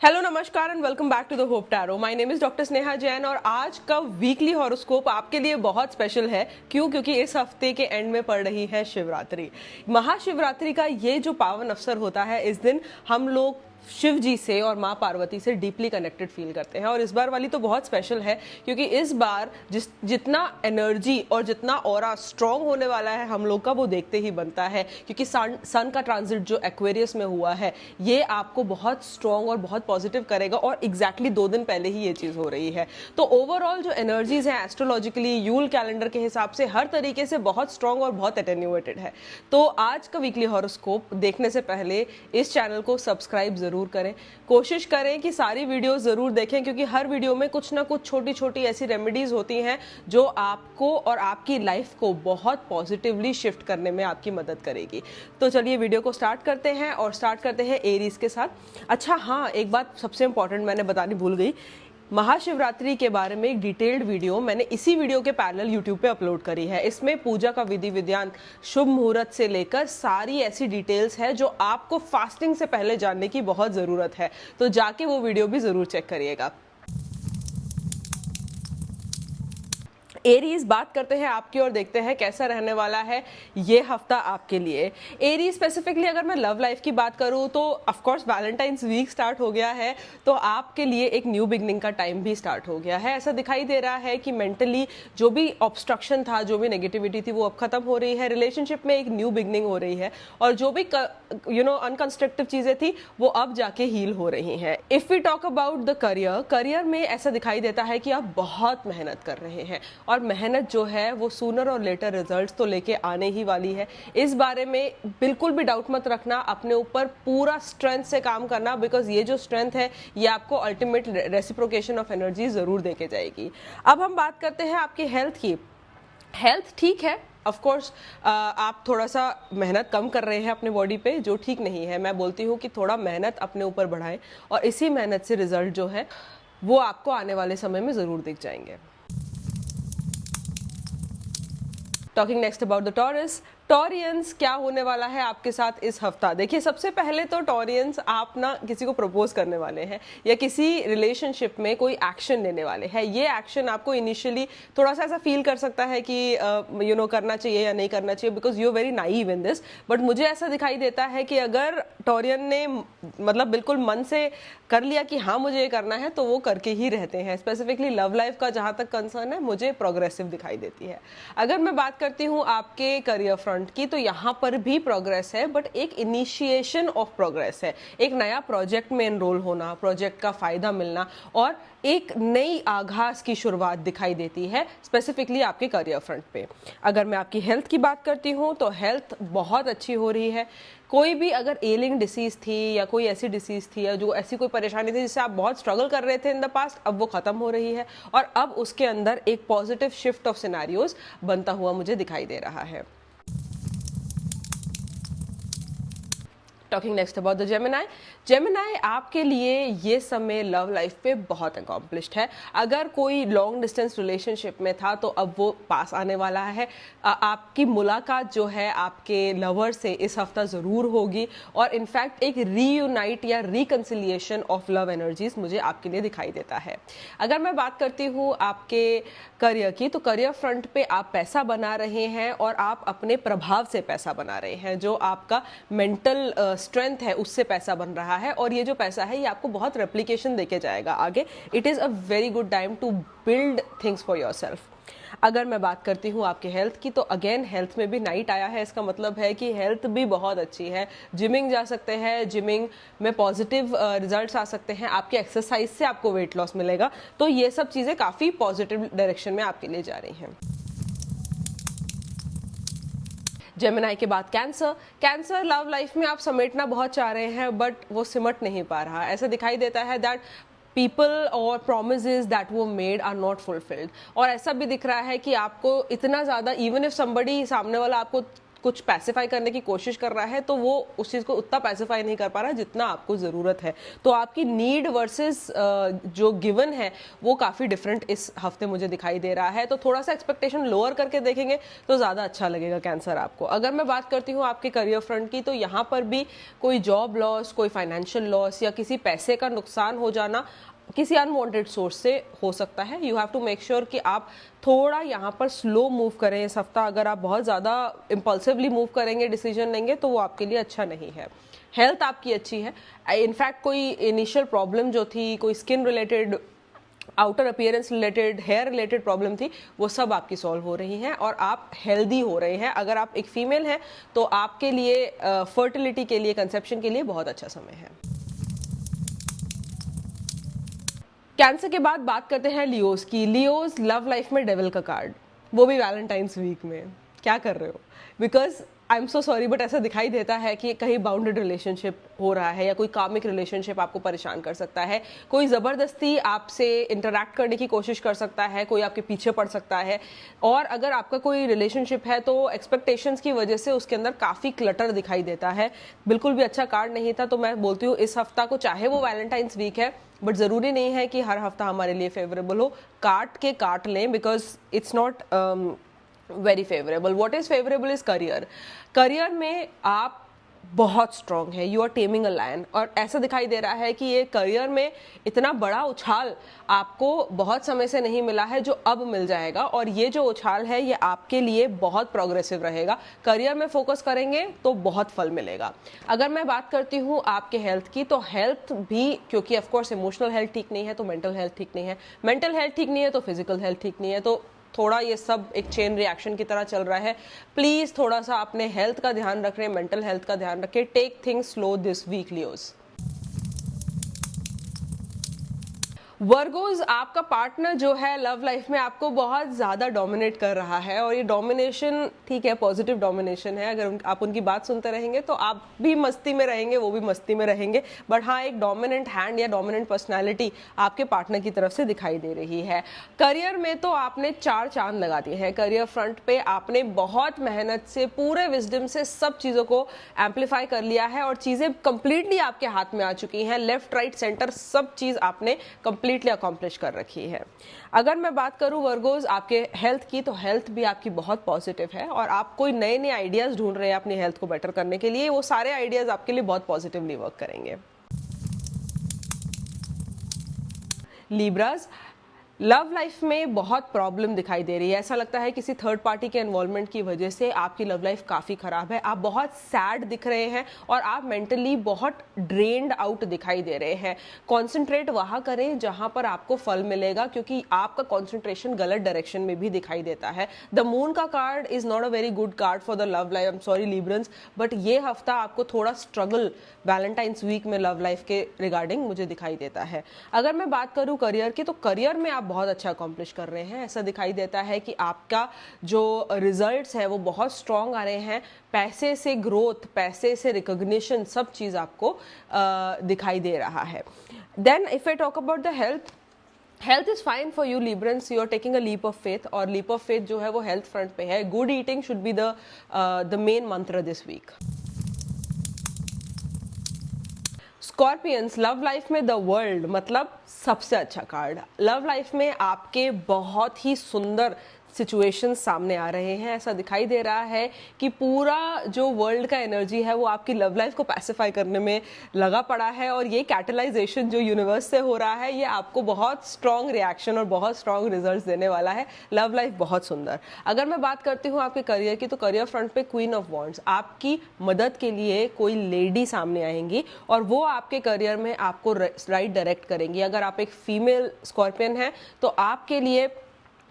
Hello नमस्कार and welcome back to the Hope Tarot. My name is doctor Sneha Jain और आज का वीकली हॉरोस्कोप आपके लिए बहुत स्पेशल है। क्योंकि इस हफ्ते के एंड में पड़ रही है शिवरात्रि। महाशिवरात्रि का ये जो पावन अवसर होता है, इस दिन हम लोग शिव जी से और माँ पार्वती से डीपली कनेक्टेड फील करते हैं। और इस बार वाली तो बहुत स्पेशल है क्योंकि इस बार जितना एनर्जी और जितना ऑरा स्ट्रांग होने वाला है हम लोग का, वो देखते ही बनता है। क्योंकि सन का ट्रांजिट जो एक्वेरियस में हुआ है, ये आपको बहुत स्ट्रांग और बहुत पॉजिटिव करेगा। और एग्जैक्टली 2 दिन पहले ही ये चीज़ हो रही है। तो ओवरऑल जो एनर्जीज हैं एस्ट्रोलॉजिकली, यूल कैलेंडर के हिसाब से हर तरीके से बहुत स्ट्रांग और बहुत अटेन्यूएटेड है। तो आज का वीकली हॉरोस्कोप देखने से पहले इस चैनल को सब्सक्राइब जरूर करें। कोशिश करें कि सारी वीडियो जरूर देखें क्योंकि हर वीडियो में कुछ ना कुछ छोटी छोटी ऐसी रेमेडीज होती हैं जो आपको और आपकी लाइफ को बहुत पॉजिटिवली शिफ्ट करने में आपकी मदद करेगी। तो चलिए वीडियो को स्टार्ट करते हैं और स्टार्ट करते हैं एरीज के साथ। अच्छा हाँ, एक बात सबसे इंपॉर्टेंट मैंने बतानी भूल गई। महाशिवरात्रि के बारे में एक डिटेल्ड वीडियो मैंने इसी वीडियो के पैरेलल यूट्यूब पे अपलोड करी है। इसमें पूजा का विधि विधान, शुभ मुहूर्त से लेकर सारी ऐसी डिटेल्स है जो आपको फास्टिंग से पहले जानने की बहुत ज़रूरत है। तो जाके वो वीडियो भी ज़रूर चेक करिएगा। एरीज, बात करते हैं आपकी और देखते हैं कैसा रहने वाला है ये हफ्ता आपके लिए। एरीज स्पेसिफिकली अगर मैं लव लाइफ की बात करूं तो of course Valentine's week start हो गया है, तो आपके लिए एक न्यू बिगनिंग का टाइम भी स्टार्ट हो गया है। ऐसा दिखाई दे रहा है कि मेंटली जो भी ऑब्स्ट्रक्शन था, जो भी नेगेटिविटी थी, वो अब खत्म हो रही है। रिलेशनशिप में एक न्यू बिगनिंग हो रही है और जो भी अनकंस्ट्रक्टिव चीजें थी वो अब जाके हील हो रही हैं। If we talk about the career में ऐसा दिखाई देता है कि आप बहुत मेहनत कर रहे हैं और मेहनत जो है वो सूनर और लेटर रिजल्ट्स तो लेके आने ही वाली है। इस बारे में बिल्कुल भी डाउट मत रखना, अपने ऊपर पूरा स्ट्रेंथ से काम करना, बिकॉज ये जो स्ट्रेंथ है ये आपको अल्टीमेट रेसिप्रोकेशन ऑफ एनर्जी जरूर देके जाएगी। अब हम बात करते हैं आपकी हेल्थ की। हेल्थ ठीक है, ऑफ कोर्स आप थोड़ा सा मेहनत कम कर रहे हैं अपने बॉडी पे, जो ठीक नहीं है। मैं बोलती हूँ कि थोड़ा मेहनत अपने ऊपर बढ़ाएं और इसी मेहनत से रिजल्ट जो है वो आपको आने वाले समय में ज़रूर दिख जाएंगे। Talking next about the taurus. Taureans, क्या होने वाला है आपके साथ इस हफ्ता? देखिए, सबसे पहले तो टॉरियंस, आप ना किसी को प्रपोज करने वाले हैं या किसी रिलेशनशिप में कोई एक्शन लेने वाले हैं। ये एक्शन आपको इनिशियली थोड़ा सा ऐसा फील कर सकता है कि करना चाहिए या नहीं करना चाहिए, because you are very naive in this. But मुझे ऐसा दिखाई देता है कि अगर टॉरियन ने मतलब बिल्कुल मन से कर लिया कि हाँ मुझे ये करना है, तो वो करके ही रहते हैं। स्पेसिफिकली लव लाइफ का जहाँ तक कंसर्न है, मुझे प्रोग्रेसिव दिखाई देती है। अगर मैं बात करती हूँ आपके करियर फ्रंट की, तो यहाँ पर भी प्रोग्रेस है, बट एक इनिशिएशन ऑफ प्रोग्रेस है। एक नया प्रोजेक्ट में एनरोल होना, प्रोजेक्ट का फायदा मिलना और एक नई आगाज की शुरुआत दिखाई देती है स्पेसिफिकली आपके करियर फ्रंट पे। अगर मैं आपकी हेल्थ की बात करती हूँ तो हेल्थ बहुत अच्छी हो रही है। कोई भी अगर एलिंग डिसीज थी या कोई ऐसी डिसीज थी या जो ऐसी कोई परेशानी थी जिससे आप बहुत स्ट्रगल कर रहे थे इन द पास्ट, अब वो खत्म हो रही है और अब उसके अंदर एक पॉजिटिव शिफ्ट ऑफ सिनेरियोज बनता हुआ मुझे दिखाई दे रहा है। Talking next about the Gemini. Gemini, आपके लिए ये समय लव लाइफ पे बहुत अकॉम्प्लिश्ड है। अगर कोई लॉन्ग डिस्टेंस रिलेशनशिप में था तो अब वो पास आने वाला है। आपकी मुलाकात जो है आपके लवर से इस हफ्ता ज़रूर होगी और इनफैक्ट एक रीयूनाइट या रिकन्सिलिएशन ऑफ लव एनर्जीज मुझे आपके लिए दिखाई देता है। अगर मैं बात करती हूँ आपके करियर की, तो करियर फ्रंट पे आप पैसा बना रहे हैं और आप अपने प्रभाव से पैसा बना रहे हैं। जो आपका मेंटल स्ट्रेंथ है उससे पैसा बन रहा है और ये जो पैसा है ये आपको बहुत रेप्लिकेशन देके जाएगा आगे। It is a very good time to build things for yourself. अगर मैं बात करती हूँ आपके हेल्थ की, तो अगेन हेल्थ में भी नाइट आया है। इसका मतलब है कि हेल्थ भी बहुत अच्छी है। जिमिंग जा सकते हैं, जिमिंग में पॉजिटिव रिजल्ट्स आ सकते हैं। आपके एक्सरसाइज से आपको वेट लॉस मिलेगा। तो ये सब चीज़ें काफ़ी पॉजिटिव डायरेक्शन में आपके लिए जा रही हैं। जेमिनाई के बाद कैंसर लव लाइफ में आप समेटना बहुत चाह रहे हैं बट वो सिमट नहीं पा रहा। ऐसा दिखाई देता है दैट पीपल और प्रोमिसेस दैट वो मेड आर नॉट फुलफिल्ड। और ऐसा भी दिख रहा है कि आपको इतना ज़्यादा, इवन इफ समबडी सामने वाला आपको कुछ पैसिफाई करने की कोशिश कर रहा है तो वो उस चीज़ को उतना पैसिफाई नहीं कर पा रहा जितना आपको ज़रूरत है। तो आपकी नीड वर्सेस जो गिवन है वो काफ़ी डिफरेंट इस हफ्ते मुझे दिखाई दे रहा है। तो थोड़ा सा एक्सपेक्टेशन लोअर करके देखेंगे तो ज़्यादा अच्छा लगेगा कैंसर आपको। अगर मैं बात करती हूँ आपके करियर फ्रंट की, तो यहाँ पर भी कोई जॉब लॉस, कोई फाइनेंशियल लॉस या किसी पैसे का नुकसान हो जाना किसी अनवांटेड सोर्स से हो सकता है। You have to make sure कि आप थोड़ा यहाँ पर स्लो मूव करें इस हफ्ता। अगर आप बहुत ज़्यादा इम्पल्सिवली मूव करेंगे, डिसीजन लेंगे, तो वो आपके लिए अच्छा नहीं है। हेल्थ आपकी अच्छी है। इनफैक्ट कोई इनिशियल प्रॉब्लम जो थी, कोई skin related, outer appearance related, hair related problem थी, वो सब आपकी सॉल्व हो रही हैं और आप हेल्दी हो रहे हैं। अगर आप एक फीमेल हैं तो आपके लिए फर्टिलिटी के लिए, कंसेप्शन के लिए बहुत अच्छा समय है। कैंसर के बाद बात करते हैं लियोज की। लियोज लव लाइफ में डेविल का कार्ड, वो भी वैलेंटाइंस वीक में। क्या कर रहे हो? Because I am so sorry but ऐसा दिखाई देता है कि कहीं बाउंडेड रिलेशनशिप हो रहा है या कोई कामिक रिलेशनशिप आपको परेशान कर सकता है। कोई ज़बरदस्ती आपसे इंटरैक्ट करने की कोशिश कर सकता है, कोई आपके पीछे पड़ सकता है। और अगर आपका कोई रिलेशनशिप है तो एक्सपेक्टेशंस की वजह से उसके अंदर काफ़ी क्लटर दिखाई देता है। बिल्कुल भी अच्छा कार्ड नहीं था। तो मैं बोलती हूँ इस हफ्ता को, चाहे वो वैलेंटाइंस वीक है बट ज़रूरी नहीं है कि हर हफ्ता हमारे लिए फेवरेबल हो। काट लें because it's not very favourable. What is favourable is career. Career में आप बहुत स्ट्रांग है, you are taming a lion. और ऐसा दिखाई दे रहा है कि ये करियर में इतना बड़ा उछाल आपको बहुत समय से नहीं मिला है जो अब मिल जाएगा। और ये जो उछाल है ये आपके लिए बहुत प्रोग्रेसिव रहेगा। करियर में फोकस करेंगे तो बहुत फल मिलेगा। अगर मैं बात करती हूँ आपके हेल्थ की, तो हेल्थ भी, क्योंकि ऑफकोर्स इमोशनल हेल्थ ठीक नहीं है तो मेंटल हेल्थ ठीक नहीं है, मेंटल हेल्थ ठीक नहीं है तो फिजिकल हेल्थ ठीक नहीं है। तो थोड़ा ये सब एक चेन रिएक्शन की तरह चल रहा है। प्लीज थोड़ा सा अपने हेल्थ का ध्यान रखें, मेंटल हेल्थ का ध्यान रखें। Take things slow this week Leos. Virgos, आपका पार्टनर जो है लव लाइफ में आपको बहुत ज़्यादा डोमिनेट कर रहा है। और ये डोमिनेशन ठीक है, पॉजिटिव डोमिनेशन है। अगर आप उनकी बात सुनते रहेंगे तो आप भी मस्ती में रहेंगे, वो भी मस्ती में रहेंगे। बट हाँ, एक डोमिनेंट हैंड या डोमिनेंट पर्सनैलिटी आपके पार्टनर की तरफ से दिखाई दे रही है। करियर में तो आपने 4 चांद लगा दिए हैं। करियर फ्रंट पे आपने बहुत मेहनत से, पूरे विजडम से सब चीज़ों को एम्पलीफाई कर लिया है और चीज़ें कंप्लीटली आपके हाथ में आ चुकी हैं। लेफ्ट राइट सेंटर सब चीज़ आपने कंप्लीटली अकॉम्प्लिश कर रखी है। अगर मैं बात करूं वर्गोज आपके हेल्थ की, तो हेल्थ भी आपकी बहुत पॉजिटिव है और आप कोई नए नए आइडियाज ढूंढ रहे हैं अपनी हेल्थ को बेटर करने के लिए। वो सारे आइडियाज आपके लिए बहुत पॉजिटिवली वर्क करेंगे। लिब्राज, लव लाइफ में बहुत प्रॉब्लम दिखाई दे रही है। ऐसा लगता है किसी थर्ड पार्टी के इन्वॉल्वमेंट की वजह से आपकी लव लाइफ काफ़ी ख़राब है। आप बहुत सैड दिख रहे हैं और आप मेंटली बहुत ड्रेन्ड आउट दिखाई दे रहे हैं। कॉन्सेंट्रेट वहाँ करें जहाँ पर आपको फल मिलेगा, क्योंकि आपका कॉन्सेंट्रेशन गलत डायरेक्शन में भी दिखाई देता है। द मून का card is not a very good card for the love life. I am sorry Librans, but ये हफ्ता आपको थोड़ा स्ट्रगल वैलेंटाइंस वीक में लव लाइफ के रिगार्डिंग मुझे दिखाई देता है। अगर मैं बात करूँ करियर की, तो करियर में आप बहुत अच्छा अकॉम्प्लिश कर रहे हैं। ऐसा दिखाई देता है कि आपका जो रिजल्ट्स है वो बहुत स्ट्रांग आ रहे हैं। पैसे से ग्रोथ, पैसे से रिकॉग्निशन, सब चीज़ आपको दिखाई दे रहा है। Then if I talk about the health is fine for you Librans, you are taking a leap of faith. और लीप ऑफ फेथ जो है वो हेल्थ फ्रंट पे है। Good eating should be the main mantra this week. Scorpions, love life में the world मतलब सबसे अच्छा कार्ड। लव लाइफ में आपके बहुत ही सुंदर सिचुएशंस सामने आ रहे हैं। ऐसा दिखाई दे रहा है कि पूरा जो वर्ल्ड का एनर्जी है वो आपकी लव लाइफ को पैसिफाई करने में लगा पड़ा है। और ये कैटलाइजेशन जो यूनिवर्स से हो रहा है ये आपको बहुत स्ट्रॉन्ग रिएक्शन और बहुत स्ट्रॉन्ग रिजल्ट्स देने वाला है। लव लाइफ बहुत सुंदर। अगर मैं बात करती हूँ आपके करियर की, तो करियर फ्रंट पे क्वीन ऑफ वॉन्ड्स, आपकी मदद के लिए कोई लेडी सामने आएंगी और वो आपके करियर में आपको राइट डायरेक्ट करेंगी। अगर आप एक फीमेल स्कॉर्पियन हैं तो आपके लिए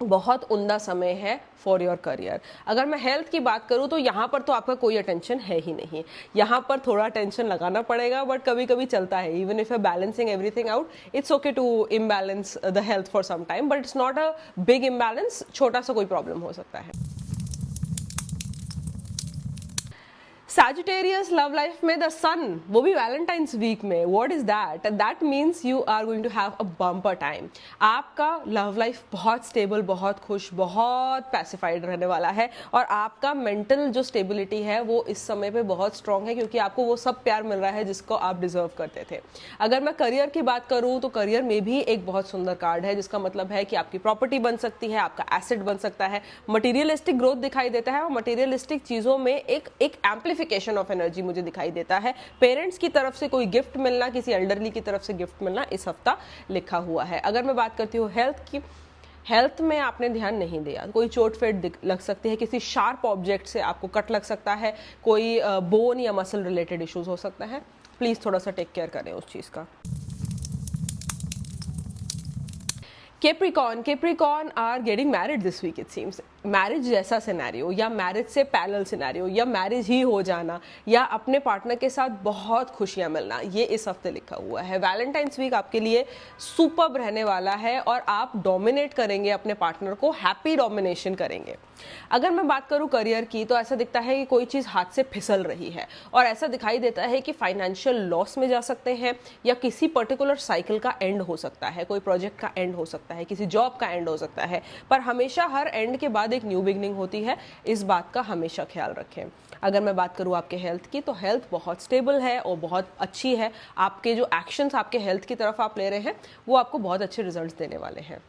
बहुत उम्दा समय है फॉर योर करियर। अगर मैं हेल्थ की बात करूं तो यहाँ पर तो आपका कोई अटेंशन है ही नहीं। यहाँ पर थोड़ा टेंशन लगाना पड़ेगा, बट कभी कभी चलता है। Even if you balancing everything out, it's okay to imbalance the health for some time, but it's not a big imbalance. छोटा सा कोई प्रॉब्लम हो सकता है। सैजिटेरियस लव लाइफ में द सन, वो भी वैलेंटाइंस वीक में, what is that? That means you are going to have a bumper time. आपका लव लाइफ बहुत स्टेबल, बहुत खुश, बहुत पैसिफाइड रहने वाला है और आपका मेंटल जो स्टेबिलिटी है वो इस समय पे बहुत स्ट्रांग है, क्योंकि आपको वो सब प्यार मिल रहा है जिसको आप डिजर्व करते थे। अगर मैं करियर की बात करूं तो करियर में भी एक बहुत सुंदर कार्ड है, जिसका मतलब है कि आपकी प्रॉपर्टी बन सकती है, आपका एसेट बन सकता है, मटीरियलिस्टिक ग्रोथ दिखाई देता है और मटीरियलिस्टिक चीजों में एक एम्प्लीफिकेशन ऑफ एनर्जी मुझे दिखाई देता है। पेरेंट्स की तरफ से कोई गिफ्ट मिलना, किसी एल्डरली की तरफ से गिफ्ट मिलना इस हफ्ता लिखा हुआ है। अगर मैं बात करती हूँ हेल्थ की, हेल्थ में आपने ध्यान नहीं दिया, कोई चोट फेट लग सकती है, किसी शार्प ऑब्जेक्ट से आपको कट लग सकता है, कोई बोन या मसल रिलेटेड इश्यूज हो सकता है। प्लीज थोड़ा सा टेक केयर करें उस चीज का। Capricorn are getting married this week it seems। Marriage जैसा सिनेरियो या मैरिज से पैरेलल सिनेरियो या मैरिज ही हो जाना या अपने पार्टनर के साथ बहुत खुशियां मिलना, ये इस हफ्ते लिखा हुआ है। वैलेंटाइंस वीक आपके लिए सुपर्ब रहने वाला है और आप डोमिनेट करेंगे अपने पार्टनर को, हैप्पी डोमिनेशन करेंगे। अगर मैं बात करूं करियर की, तो ऐसा दिखता है कि कोई चीज हाथ से फिसल रही है और ऐसा दिखाई देता है कि फाइनेंशियल लॉस में जा सकते हैं या किसी पर्टिकुलर साइकिल का एंड हो सकता है, कोई प्रोजेक्ट का एंड हो सकता है, किसी जॉब का एंड हो सकता है, पर हमेशा हर एंड के बाद एक न्यू बिगनिंग होती है, इस बात का हमेशा ख्याल रखें। अगर मैं बात करूं आपके हेल्थ की, तो हेल्थ बहुत स्टेबल है और बहुत अच्छी है। आपके जो एक्शंस आपके हेल्थ की तरफ आप ले रहे हैं वो आपको बहुत अच्छे रिजल्ट्स देने वाले हैं।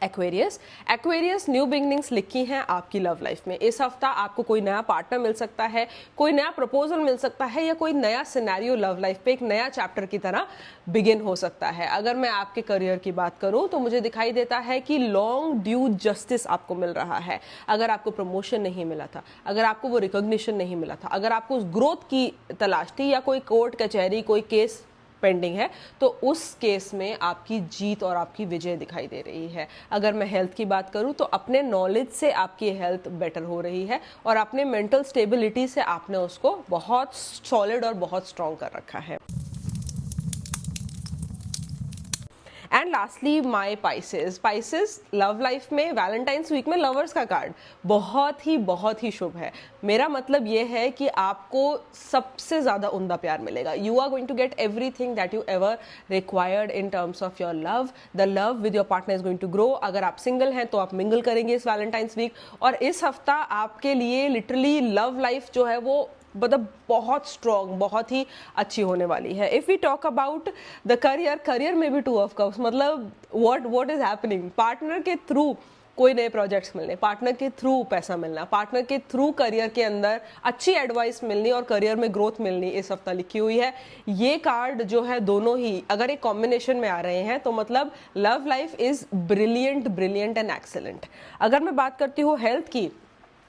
एक्वेरियस न्यू बिगनिंग्स लिखी हैं आपकी लव लाइफ में। इस हफ्ता आपको कोई नया पार्टनर मिल सकता है, कोई नया प्रपोजल मिल सकता है या कोई नया सिनेरियो लव लाइफ पे एक नया चैप्टर की तरह बिगिन हो सकता है। अगर मैं आपके करियर की बात करूं तो मुझे दिखाई देता है कि लॉन्ग ड्यू जस्टिस आपको मिल रहा है। अगर आपको प्रमोशन नहीं मिला था, अगर आपको वो रिकॉग्निशन नहीं मिला था, अगर आपको उस ग्रोथ की तलाश थी या कोई कोर्ट कचहरी कोई केस पेंडिंग है, तो उस केस में आपकी जीत और आपकी विजय दिखाई दे रही है। अगर मैं हेल्थ की बात करूं तो अपने नॉलेज से आपकी हेल्थ बेटर हो रही है और अपने मेंटल स्टेबिलिटी से आपने उसको बहुत सॉलिड और बहुत स्ट्रॉन्ग कर रखा है। And lastly my Pisces love life में वैलेंटाइंस वीक में लवर्स का कार्ड बहुत ही शुभ है। मेरा मतलब ये है कि आपको सबसे ज्यादा उम्दा प्यार मिलेगा। You are going to get everything that you ever required in terms of your love. The love with your partner is going to grow. अगर आप सिंगल हैं तो आप मिंगल करेंगे इस वैलेंटाइंस वीक और इस हफ्ता आपके लिए लिटरली लव लाइफ जो है वो मतलब बहुत स्ट्रॉन्ग, बहुत ही अच्छी होने वाली है। If we talk about the career में भी 2 ऑफ कप्स, मतलब व्हाट इज हैपनिंग, पार्टनर के थ्रू कोई नए प्रोजेक्ट्स मिलने, पार्टनर के थ्रू पैसा मिलना, पार्टनर के थ्रू करियर के अंदर अच्छी एडवाइस मिलनी और करियर में ग्रोथ मिलनी इस हफ्ता लिखी हुई है। ये कार्ड जो है दोनों ही अगर एक कॉम्बिनेशन में आ रहे हैं तो मतलब love life is brilliant and excellent. अगर मैं बात करती हूँ हेल्थ की,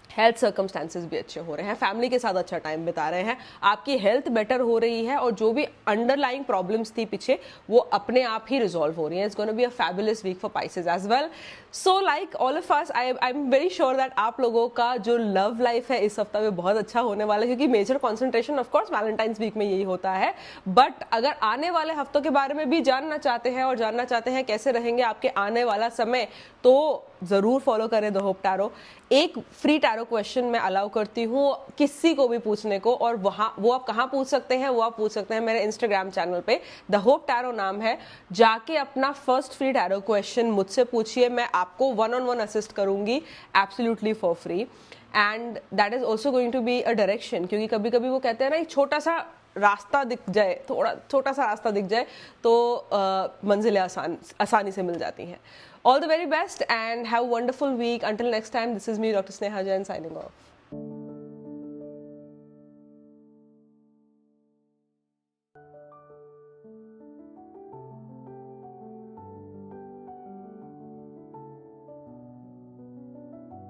हेल्थ सर्कमस्टांसेस भी अच्छे हो रहे हैं, फैमिली के साथ अच्छा टाइम बिता रहे हैं, आपकी हेल्थ बेटर हो रही है और जो भी अंडरलाइंग प्रॉब्लम्स थी पीछे वो अपने आप ही रिजॉल्व हो रही हैं। It's gonna be a fabulous week for Pisces as well. So like all of us, I am very sure that आप लोगों का जो लव लाइफ है इस हफ्ता में बहुत अच्छा होने वाला है, क्योंकि major concentration of course Valentine's week में यही होता है। बट अगर आने वाले हफ्तों के बारे में भी जानना चाहते हैं और जानना चाहते हैं कैसे रहेंगे आपके आने वाला समय, तो जरूर फॉलो करें द होप टैरो। एक फ्री टैरो क्वेश्चन मैं अलाउ करती हूँ किसी को भी पूछने को, और वो आप कहाँ पूछ सकते हैं, वो आप पूछ सकते हैं मेरे इंस्टाग्राम चैनल पे, द होप टैरो नाम है। जाके अपना फर्स्ट फ्री टैरो क्वेश्चन मुझसे पूछिए, मैं आपको 1-on-1 असिस्ट करूंगी absolutely for free. And that is also going to be a direction, क्योंकि कभी कभी वो कहते हैं ना, एक छोटा सा रास्ता दिख जाए, थोड़ा छोटा सा रास्ता दिख जाए तो मंजिलें आसानी से मिल जाती हैं। All the very best and have a wonderful week. Until next time, this is me, Dr. Sneha Jain, signing off.